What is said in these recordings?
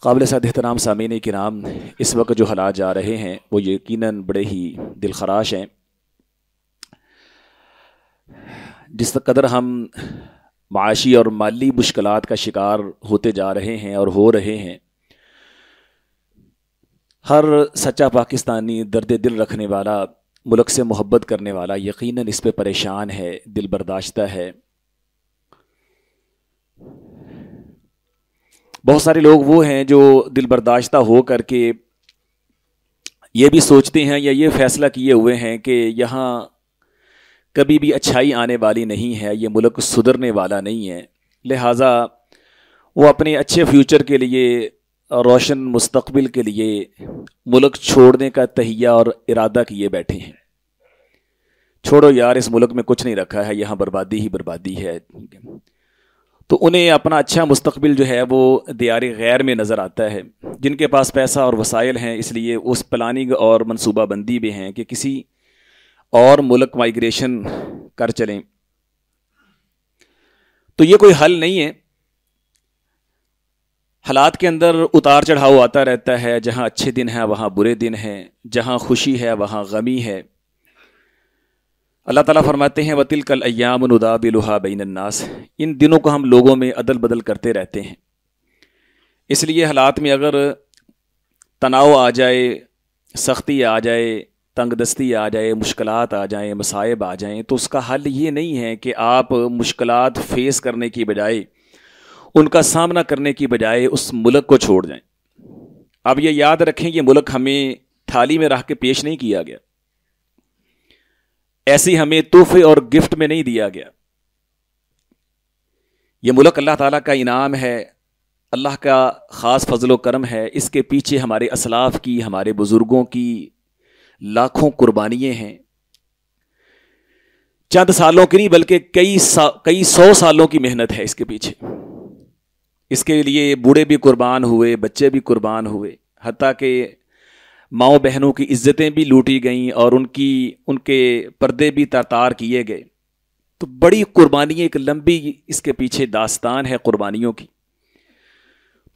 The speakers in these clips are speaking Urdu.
قابل صد احترام سامعین کرام، اس وقت جو حالات جا رہے ہیں وہ یقیناً بڑے ہی دل خراش ہیں۔ جس قدر ہم معاشی اور مالی مشکلات کا شکار ہوتے جا رہے ہیں اور ہو رہے ہیں، ہر سچا پاکستانی درد دل رکھنے والا، ملک سے محبت کرنے والا یقیناً اس پہ پریشان ہے، دل برداشتہ ہے۔ بہت سارے لوگ وہ ہیں جو دل برداشتہ ہو کر کے یہ بھی سوچتے ہیں یا یہ فیصلہ کیے ہوئے ہیں کہ یہاں کبھی بھی اچھائی آنے والی نہیں ہے، یہ ملک سدھرنے والا نہیں ہے، لہٰذا وہ اپنے اچھے فیوچر کے لیے، روشن مستقبل کے لیے ملک چھوڑنے کا تہیہ اور ارادہ کیے بیٹھے ہیں۔ چھوڑو یار، اس ملک میں کچھ نہیں رکھا ہے، یہاں بربادی ہی بربادی ہے۔ تو انہیں اپنا اچھا مستقبل جو ہے وہ دیار غیر میں نظر آتا ہے۔ جن کے پاس پیسہ اور وسائل ہیں، اس لیے اس پلاننگ اور منصوبہ بندی بھی ہیں کہ کسی اور ملک مائیگریشن کر چلیں۔ تو یہ کوئی حل نہیں ہے۔ حالات کے اندر اتار چڑھاؤ آتا رہتا ہے، جہاں اچھے دن ہیں وہاں برے دن ہیں، جہاں خوشی ہے وہاں غمی ہے۔ اللہ تعالیٰ فرماتے ہیں وَتِلْكَ الْأَيَّامُ نُدَاوِلُهَا بَيْنَ النَّاسِ، ان دنوں کو ہم لوگوں میں عدل بدل کرتے رہتے ہیں۔ اس لیے حالات میں اگر تناؤ آ جائے، سختی آ جائے، تنگ دستی آ جائے، مشکلات آ جائیں، مصائب آ جائیں، تو اس کا حل یہ نہیں ہے کہ آپ مشکلات فیس کرنے کی بجائے، ان کا سامنا کرنے کی بجائے اس ملک کو چھوڑ جائیں۔ اب یہ یاد رکھیں، یہ ملک ہمیں تھالی میں رکھ کے پیش نہیں کیا گیا، ایسی ہمیں تحفے اور گفٹ میں نہیں دیا گیا۔ یہ ملک اللہ تعالیٰ کا انعام ہے، اللہ کا خاص فضل و کرم ہے۔ اس کے پیچھے ہمارے اسلاف کی، ہمارے بزرگوں کی لاکھوں قربانیاں ہیں۔ چند سالوں کی نہیں بلکہ کئی سو سالوں کی محنت ہے اس کے پیچھے۔ اس کے لیے بوڑھے بھی قربان ہوئے، بچے بھی قربان ہوئے، حتیٰ کہ ماؤں بہنوں کی عزتیں بھی لوٹی گئیں اور ان کے پردے بھی تار کیے گئے۔ تو بڑی قربانی، ایک لمبی اس کے پیچھے داستان ہے قربانیوں کی۔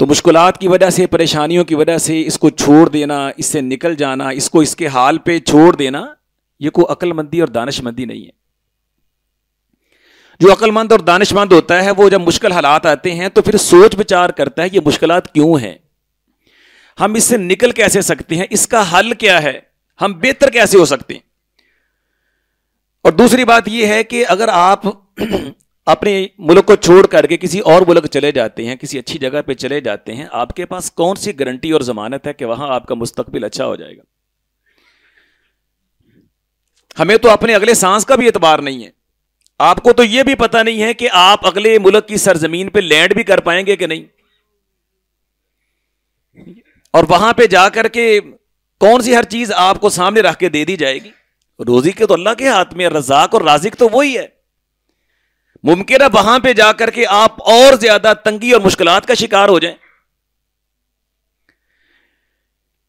تو مشکلات کی وجہ سے، پریشانیوں کی وجہ سے اس کو چھوڑ دینا، اس سے نکل جانا، اس کو اس کے حال پہ چھوڑ دینا، یہ کوئی عقل مندی اور دانش مندی نہیں ہے۔ جو عقل مند اور دانش مند ہوتا ہے وہ جب مشکل حالات آتے ہیں تو پھر سوچ بچار کرتا ہے یہ مشکلات کیوں ہیں، ہم اس سے نکل کیسے سکتے ہیں، اس کا حل کیا ہے، ہم بہتر کیسے ہو سکتے ہیں۔ اور دوسری بات یہ ہے کہ اگر آپ اپنے ملک کو چھوڑ کر کے کسی اور ملک چلے جاتے ہیں، کسی اچھی جگہ پہ چلے جاتے ہیں، آپ کے پاس کون سی گارنٹی اور ضمانت ہے کہ وہاں آپ کا مستقبل اچھا ہو جائے گا؟ ہمیں تو اپنے اگلے سانس کا بھی اعتبار نہیں ہے۔ آپ کو تو یہ بھی پتہ نہیں ہے کہ آپ اگلے ملک کی سرزمین پہ لینڈ بھی کر پائیں گے کہ نہیں، اور وہاں پہ جا کر کے کون سی ہر چیز آپ کو سامنے رکھ کے دے دی جائے گی۔ روزی کے تو اللہ کے ہاتھ میں، رزاق اور رازق تو وہی ہے۔ ممکن ہے وہاں پہ جا کر کے آپ اور زیادہ تنگی اور مشکلات کا شکار ہو جائیں۔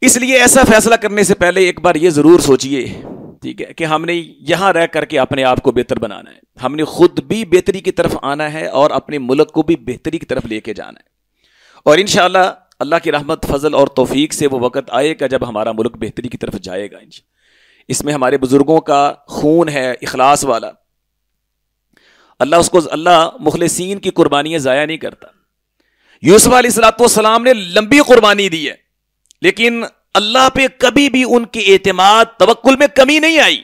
اس لیے ایسا فیصلہ کرنے سے پہلے ایک بار یہ ضرور سوچئے، ٹھیک ہے، کہ ہم نے یہاں رہ کر کے اپنے آپ کو بہتر بنانا ہے، ہم نے خود بھی بہتری کی طرف آنا ہے اور اپنے ملک کو بھی بہتری کی طرف لے کے جانا ہے۔ اور انشاءاللہ اللہ کی رحمت، فضل اور توفیق سے وہ وقت آئے گا جب ہمارا ملک بہتری کی طرف جائے گا۔ اس میں ہمارے بزرگوں کا خون ہے، اخلاص والا۔ اللہ مخلصین کی قربانیاں ضائع نہیں کرتا۔ یوسف علیہ السلام نے لمبی قربانی دی ہے، لیکن اللہ پہ کبھی بھی ان کے اعتماد، توکل میں کمی نہیں آئی۔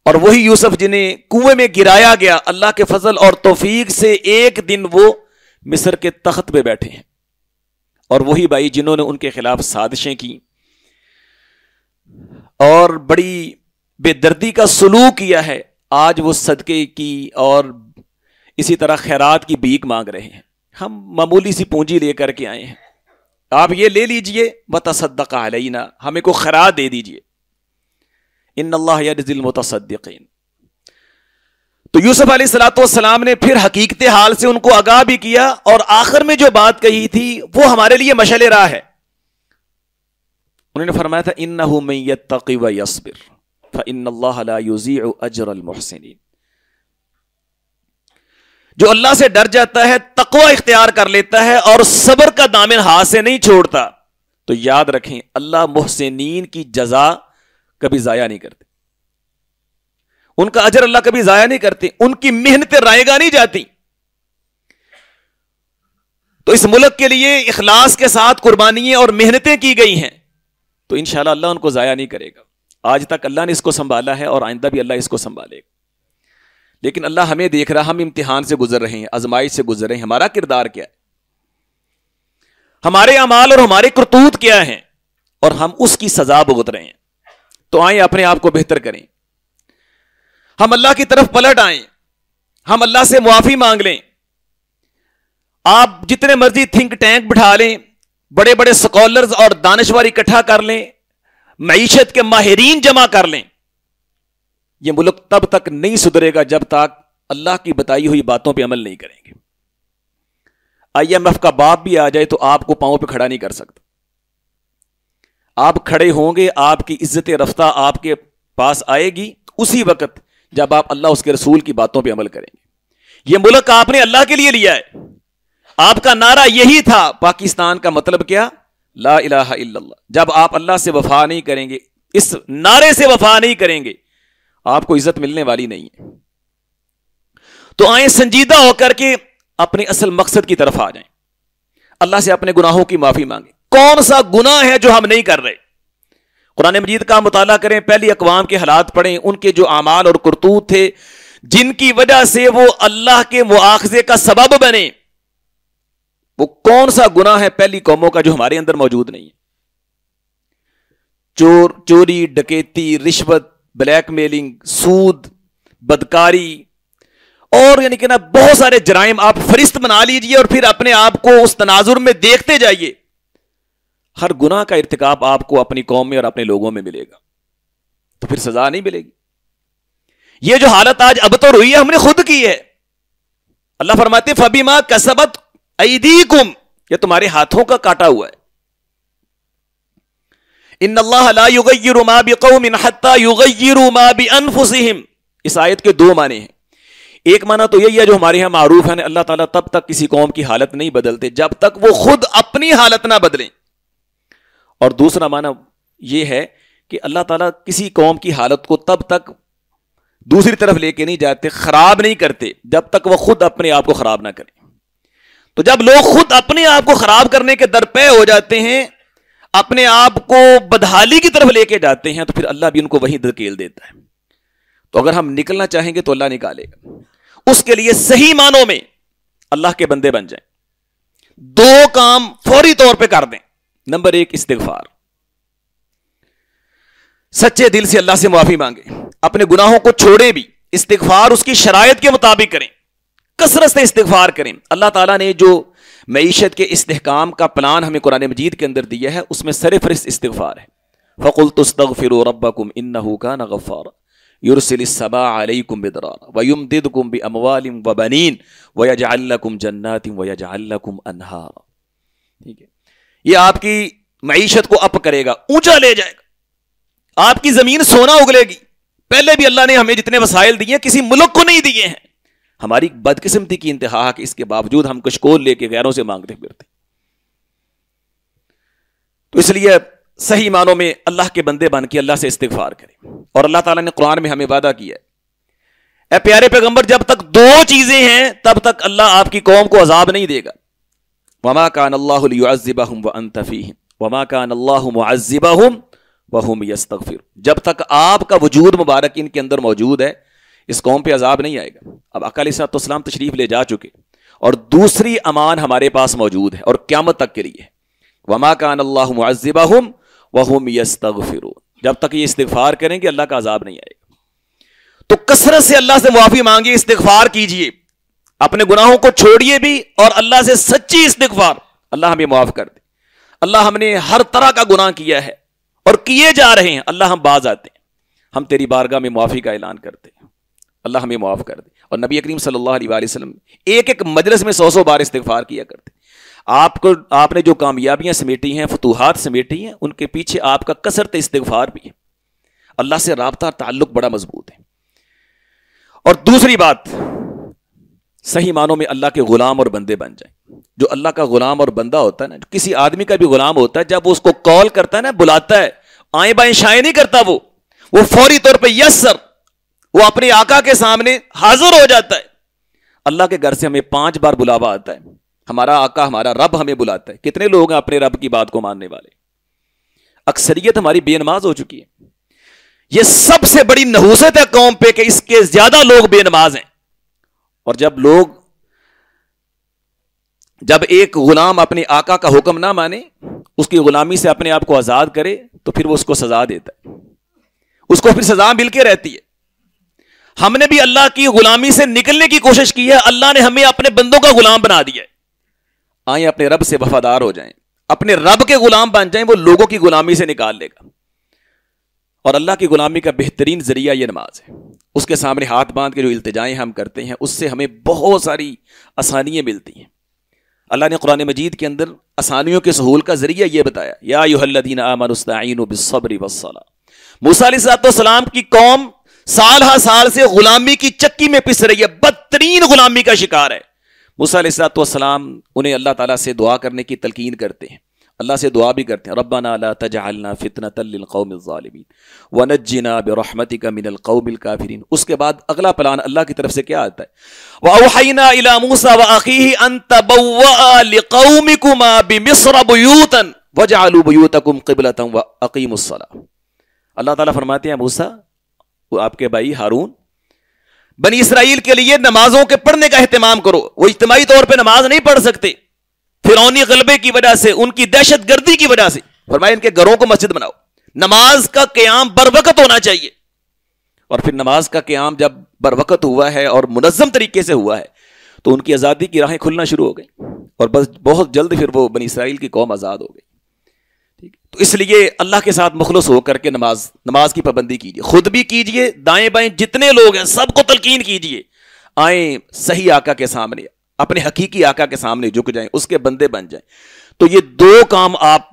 اور وہی یوسف جنہیں کنویں میں گرایا گیا، اللہ کے فضل اور توفیق سے ایک دن وہ مصر کے تخت پہ بیٹھے ہیں۔ اور وہی بھائی جنہوں نے ان کے خلاف سازشیں کی اور بڑی بے دردی کا سلوک کیا ہے، آج وہ صدقے کی اور اسی طرح خیرات کی بھیک مانگ رہے ہیں۔ ہم معمولی سی پونجی لے کر کے آئے ہیں، آپ یہ لے لیجئے، وتصدق علینا، ہمیں کو خیرات دے دیجئے، ان اللہ یجزی المتصدقین۔ تو یوسف علیہ السلام نے پھر حقیقت حال سے ان کو آگاہ بھی کیا، اور آخر میں جو بات کہی تھی وہ ہمارے لیے مشعل راہ ہے۔ انہوں نے فرمایا تھا انہ من یتقی ویصبر فان اللہ لا یضیع اجر المحسنین۔ جو اللہ سے ڈر جاتا ہے، تقوی اختیار کر لیتا ہے اور صبر کا دامن ہاتھ سے نہیں چھوڑتا، تو یاد رکھیں اللہ محسنین کی جزا کبھی ضائع نہیں کرتے، ان کا اجر اللہ کبھی ضائع نہیں کرتے، ان کی محنتیں رائے گاہ نہیں جاتی۔ تو اس ملک کے لیے اخلاص کے ساتھ قربانیاں اور محنتیں کی گئی ہیں، تو انشاءاللہ اللہ ان کو ضائع نہیں کرے گا۔ آج تک اللہ نے اس کو سنبھالا ہے اور آئندہ بھی اللہ اس کو سنبھالے گا، لیکن اللہ ہمیں دیکھ رہا، ہم امتحان سے گزر رہے ہیں، آزمائش سے گزر رہے ہیں، ہمارا کردار کیا ہے، ہمارے اعمال اور ہمارے کرتوت کیا ہیں، اور ہم اس کی سزا بھگت رہے ہیں۔ تو آئیں اپنے آپ کو بہتر کریں، ہم اللہ کی طرف پلٹ آئیں، ہم اللہ سے معافی مانگ لیں۔ آپ جتنے مرضی تھنک ٹینک بٹھا لیں، بڑے بڑے سکولرز اور دانشور اکٹھا کر لیں، معیشت کے ماہرین جمع کر لیں، یہ ملک تب تک نہیں سدھرے گا جب تک اللہ کی بتائی ہوئی باتوں پہ عمل نہیں کریں گے۔ IMF کا باپ بھی آ جائے تو آپ کو پاؤں پہ کھڑا نہیں کر سکتا، آپ کھڑے ہوں گے، آپ کی عزت رفتہ آپ کے پاس آئے گی اسی وقت جب آپ اللہ اس کے رسول کی باتوں پہ عمل کریں گے۔ یہ ملک آپ نے اللہ کے لیے لیا ہے، آپ کا نعرہ یہی تھا، پاکستان کا مطلب کیا؟ لا الہ الا اللہ۔ جب آپ اللہ سے وفا نہیں کریں گے، اس نعرے سے وفا نہیں کریں گے، آپ کو عزت ملنے والی نہیں ہے۔ تو آئیں سنجیدہ ہو کر کے اپنے اصل مقصد کی طرف آ جائیں، اللہ سے اپنے گناہوں کی معافی مانگیں۔ کون سا گناہ ہے جو ہم نہیں کر رہے؟ قرآن مجید کا مطالعہ کریں، پہلی اقوام کے حالات پڑھیں، ان کے جو اعمال اور کرتوت تھے جن کی وجہ سے وہ اللہ کے مواخذے کا سبب بنے، وہ کون سا گناہ ہے پہلی قوموں کا جو ہمارے اندر موجود نہیں ہے؟ چوری، ڈکیتی، رشوت، بلیک میلنگ، سود، بدکاری، اور یعنی کہ نا بہت سارے جرائم آپ فہرست بنا لیجئے اور پھر اپنے آپ کو اس تناظر میں دیکھتے جائیے۔ ہر گناہ کا ارتکاب آپ کو اپنی قوم میں اور اپنے لوگوں میں ملے گا، تو پھر سزا نہیں ملے گی۔ یہ جو حالت آج ابتر ہوئی ہے ہم نے خود کی ہے۔ اللہ فرماتے فبما کسبت ایدیکم، یہ تمہارے ہاتھوں کا کاٹا ہوا ہے۔ ان اللہ لا یغیر ما بقوم حتی یغیروا ما بانفسہم، اس آیت کے دو معنی ہیں۔ ایک معنی تو یہی ہے جو ہمارے ہاں معروف ہے، اللہ تعالیٰ تب تک کسی قوم کی حالت نہیں بدلتے جب تک وہ خود اپنی حالت نہ بدلیں، اور دوسرا معنی یہ ہے کہ اللہ تعالیٰ کسی قوم کی حالت کو تب تک دوسری طرف لے کے نہیں جاتے، خراب نہیں کرتے جب تک وہ خود اپنے آپ کو خراب نہ کریں۔ تو جب لوگ خود اپنے آپ کو خراب کرنے کے درپے ہو جاتے ہیں، اپنے آپ کو بدحالی کی طرف لے کے جاتے ہیں، تو پھر اللہ بھی ان کو وہیں دھکیل دیتا ہے۔ تو اگر ہم نکلنا چاہیں گے تو اللہ نکالے گا، اس کے لیے صحیح معنوں میں اللہ کے بندے بن جائیں۔ دو کام فوری طور پہ کر دیں۔ نمبر 1 استغفار، سچے دل سے اللہ سے معافی مانگیں، اپنے گناہوں کو چھوڑیں بھی، استغفار اس کی شرائط کے مطابق کریں، کثرت سے استغفار کریں۔ اللہ تعالیٰ نے جو معیشت کے استحکام کا پلان ہمیں قرآن مجید کے اندر دیا ہے اس میں سرفہرست استغفار ہے۔ فَقُلْتُ اسْتَغْفِرُوا رَبَّكُمْ إِنَّهُ كَانَ غَفَّارًا يُرْسِلِ السَّمَاءَ عَلَيْكُمْ مِدْرَارًا وَيُمْدِدْكُمْ بِأَمْوَالٍ وَبَنِينَ وَيَجْعَلْ لَكُمْ جَنَّاتٍ وَيَجْعَلْ لَكُمْ أَنْهَارًا۔ ٹھیک ہے، یہ آپ کی معیشت کو اپ کرے گا، اونچا لے جائے گا، آپ کی زمین سونا اگلے گی۔ پہلے بھی اللہ نے ہمیں جتنے وسائل دیے کسی ملک کو نہیں دیے ہیں۔ ہماری بدقسمتی کی انتہا کہ اس کے باوجود ہم کشکول لے کے غیروں سے مانگتے پھرتے۔ تو اس لیے صحیح معنوں میں اللہ کے بندے بن کے اللہ سے استغفار کریں، اور اللہ تعالیٰ نے قرآن میں ہمیں وعدہ کیا ہے، اے پیارے پیغمبر جب تک دو چیزیں ہیں تب تک اللہ آپ کی قوم کو عذاب نہیں دے گا۔ وما كان الله ليعذبهم وانت فيهم وما كان الله معذبهم وهم يستغفرون، جب تک آپ کا وجود مبارک ان کے اندر موجود ہے اس قوم پہ عذاب نہیں آئے گا۔ اب آقا علیہ الصلوۃ والسلام تشریف لے جا چکے، اور دوسری امان ہمارے پاس موجود ہے اور قیامت تک کے لیے، وما كان الله معذبهم وهم يستغفرون، جب تک یہ استغفار کریں گے اللہ کا عذاب نہیں آئے گا۔ تو کثرت سے اللہ سے معافی مانگے، استغفار کیجئے، اپنے گناہوں کو چھوڑیے بھی، اور اللہ سے سچی استغفار، اللہ ہمیں معاف کر دے۔ اللہ ہم نے ہر طرح کا گناہ کیا ہے اور کیے جا رہے ہیں، اللہ ہم باز آتے ہیں، ہم تیری بارگاہ میں معافی کا اعلان کرتے ہیں، اللہ ہمیں معاف کر دے۔ اور نبی کریم صلی اللہ علیہ وسلم ایک ایک مجلس میں 100 بار استغفار کیا کرتے۔ آپ نے جو کامیابیاں سمیٹی ہیں، فتوحات سمیٹی ہیں، ان کے پیچھے آپ کا کثرت استغفار بھی ہے۔ اللہ سے رابطہ تعلق بڑا مضبوط ہے۔ اور دوسری بات، صحیح معنوں میں اللہ کے غلام اور بندے بن جائیں. جو اللہ کا غلام اور بندہ ہوتا ہے نا, کسی آدمی کا بھی غلام ہوتا ہے, جب وہ اس کو کال کرتا ہے نا, بلاتا ہے, آئیں بائیں شائیں نہیں کرتا, وہ فوری طور پہ یس سر, وہ اپنے آقا کے سامنے حاضر ہو جاتا ہے. اللہ کے گھر سے ہمیں 5 بار بلاوا آتا ہے, ہمارا آقا ہمارا رب ہمیں بلاتا ہے. کتنے لوگ ہیں اپنے رب کی بات کو ماننے والے؟ اکثریت ہماری بے نماز ہو چکی ہے. یہ سب سے بڑی نحوست ہے قوم پہ کہ اس کے زیادہ لوگ بے نماز ہیں. اور جب ایک غلام اپنے آقا کا حکم نہ مانے, اس کی غلامی سے اپنے آپ کو آزاد کرے, تو پھر وہ اس کو سزا دیتا ہے, اس کو پھر سزا مل کے رہتی ہے. ہم نے بھی اللہ کی غلامی سے نکلنے کی کوشش کی ہے, اللہ نے ہمیں اپنے بندوں کا غلام بنا دیا ہے. آئیں اپنے رب سے وفادار ہو جائیں, اپنے رب کے غلام بن جائیں, وہ لوگوں کی غلامی سے نکال لے گا. اور اللہ کی غلامی کا بہترین ذریعہ یہ نماز ہے. اس کے سامنے ہاتھ باندھ کے جو التجائیں ہم کرتے ہیں, اس سے ہمیں بہت ساری آسانیاں ملتی ہیں. اللہ نے قرآن مجید کے اندر آسانیوں کے سہول کا ذریعہ یہ بتایا, یا ایھا الذین آمنوا استعینوا بالصبر والصلاۃ. موسیٰ علیہ السلام کی قوم سال ہا سال سے غلامی کی چکی میں پس رہی ہے, بدترین غلامی کا شکار ہے. موسیٰ علیہ السلام انہیں اللہ تعالیٰ سے دعا کرنے کی تلقین کرتے ہیں, اللہ سے دعا بھی کرتے ہیں, ربنا لا تجعلنا فتنة للقوم الظالمین ونجنا برحمتک من القوم الکافرین. اس کے بعد اگلا پلان اللہ کی طرف سے کیا آتا ہے, وأوحینا إلی موسیٰ وأخیہ ان تبوأ لقومکما بمصر بیوتا وجعلوا بیوتکم قبلة وأقیموا الصلاۃ. اللہ تعالیٰ فرماتے ہیں موسیٰ, وہ آپ کے بھائی ہارون, بنی اسرائیل کے لیے نمازوں کے پڑھنے کا اہتمام کرو. وہ اجتماعی طور پہ نماز نہیں پڑھ سکتے فرعونی غلبے کی وجہ سے, ان کی دہشت گردی کی وجہ سے. فرمایا ان کے گھروں کو مسجد بناؤ. نماز کا قیام بر وقت ہونا چاہیے. اور پھر نماز کا قیام جب بر وقت ہوا ہے اور منظم طریقے سے ہوا ہے, تو ان کی آزادی کی راہیں کھلنا شروع ہو گئی, اور بس بہت جلد پھر وہ بنی اسرائیل کی قوم آزاد ہو گئی. تو اس لیے اللہ کے ساتھ مخلص ہو کر کے نماز کی پابندی کیجیے, خود بھی کیجیے, دائیں بائیں جتنے لوگ ہیں سب کو تلقین کیجیے. آئیں صحیح آقا کے سامنے, اپنے حقیقی آقا کے سامنے جھک جائیں, اس کے بندے بن جائیں. تو یہ 2 کام آپ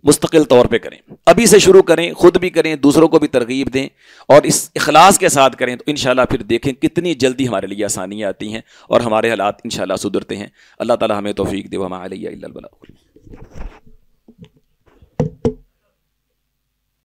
مستقل طور پہ کریں, ابھی سے شروع کریں, خود بھی کریں, دوسروں کو بھی ترغیب دیں, اور اس اخلاص کے ساتھ کریں. تو انشاءاللہ پھر دیکھیں کتنی جلدی ہمارے لیے آسانیاں آتی ہیں اور ہمارے حالات انشاءاللہ سدھرتے ہیں. اللہ تعالی ہمیں توفیق دے. وما علی الا البلاغ.